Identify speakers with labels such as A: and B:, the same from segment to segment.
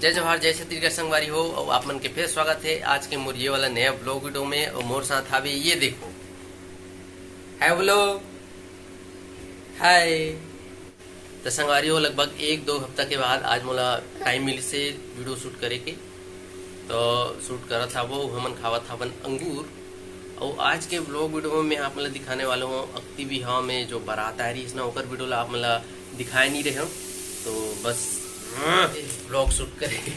A: जय जवाहर जय छत्तीसगढ़ संगवारी हो और आप मन के फिर स्वागत है आज के मोर ये वाला नया ब्लॉग वीडियो में। और मोर साथ आवे ये देखो है ब्लॉग हाय। तो संगवारी हो लगभग 1-2 हफ्ता के बाद आज मोला टाइम मिली से वीडियो शूट करे के, तो शूट करा था वो हमन खावा था अपन अंगूर। और आज के ब्लॉग वीडियो में आप मतलब दिखाने वाला हूँ अक्ति बिहाव में जो बारात आ रही है ओकर वीडियो ला आप मतलब दिखाए नहीं रहे हो, तो बस ब्लॉग शूट करेंगे।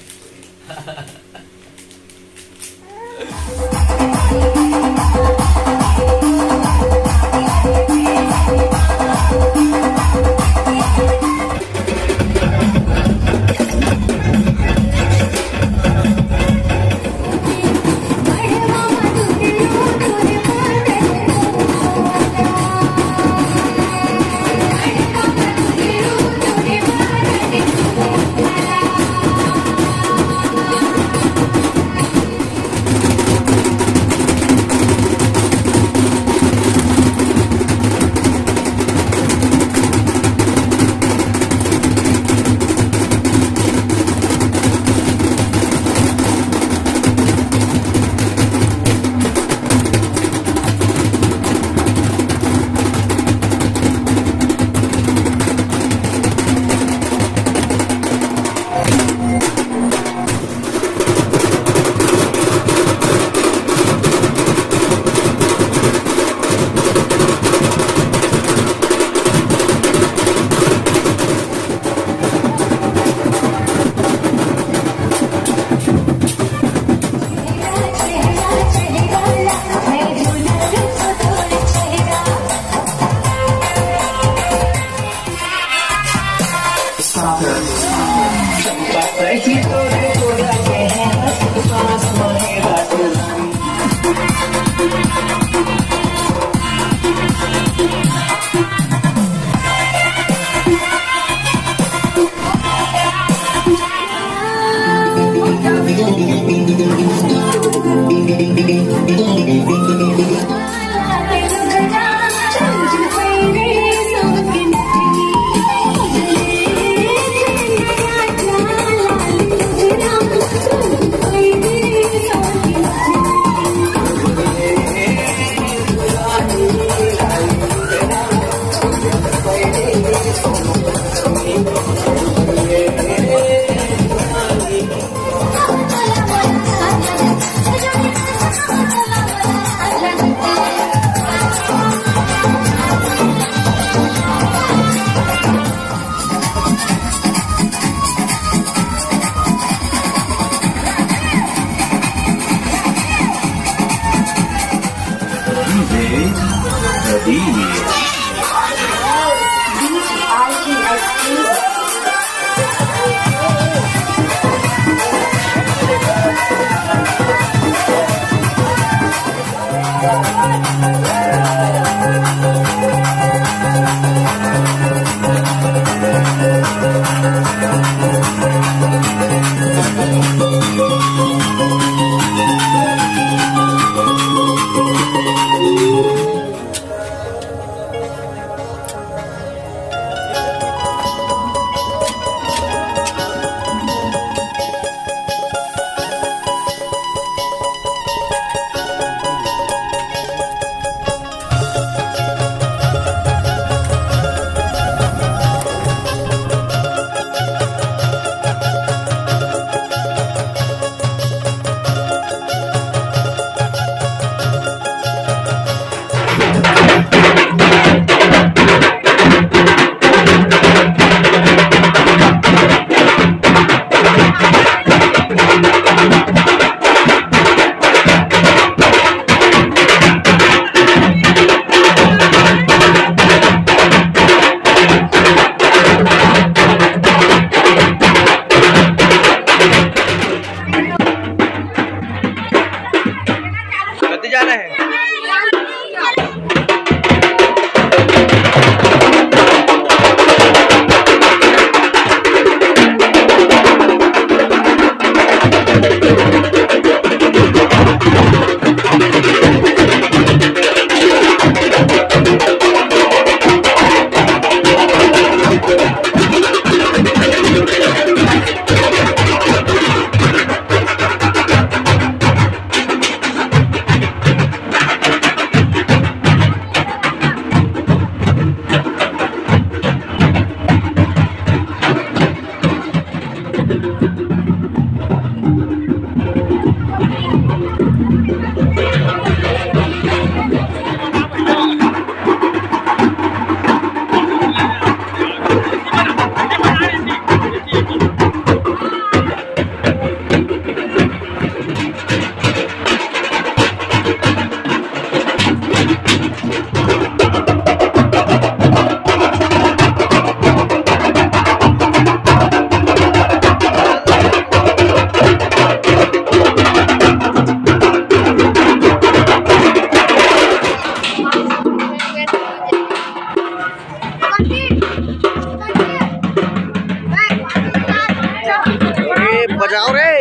B: बजाओ रे।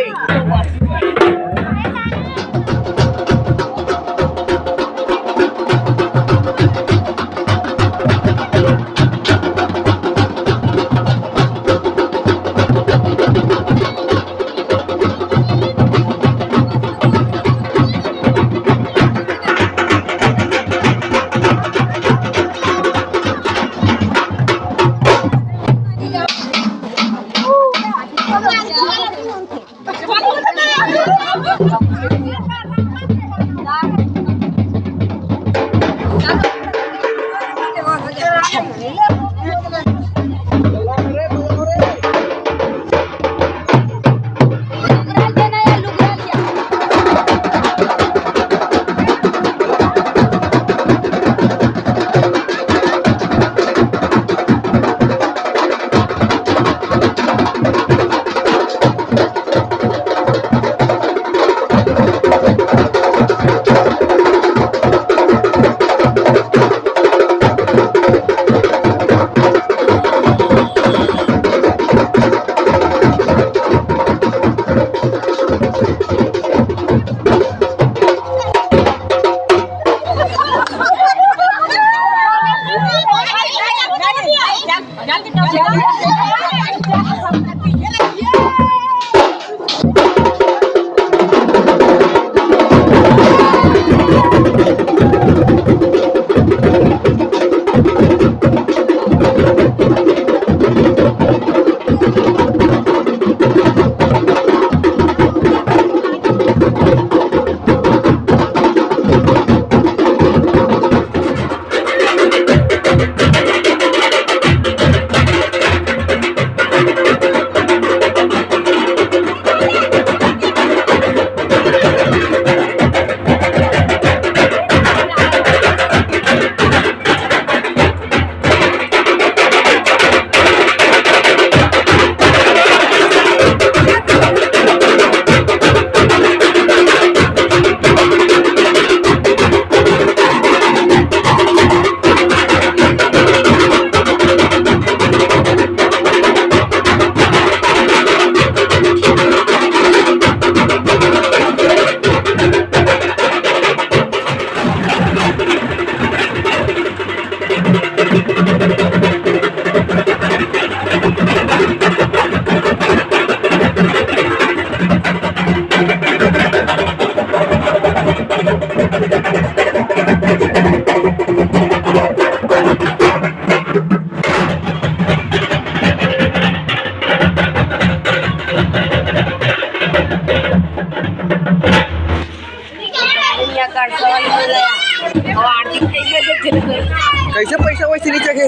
B: कैसे पैसा वैसे नीचे के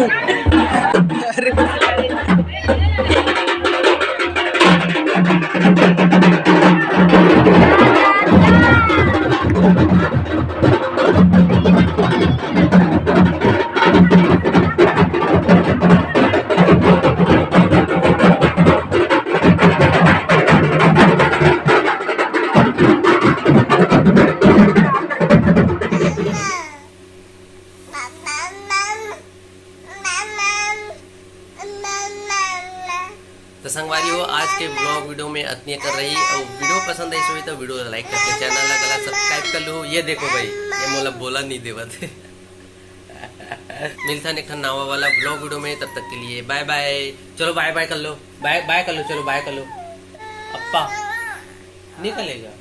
B: अरे
A: तो संगवारी हो आज के ब्लॉग वीडियो में इतनी कर रही और वीडियो पसंद आई सो तो वीडियो लाइक करके चैनल लगा सब्सक्राइब कर लो। ये देखो भाई ये मोला बोला नहीं देवा थे। मिलता नहीं नावा वाला ब्लॉग वीडियो में, तब तक के लिए बाय बाय। चलो बाय बाय कर लो, बाय बाय कर लो, चलो बाय कर लो। अप्पा निकलेगा।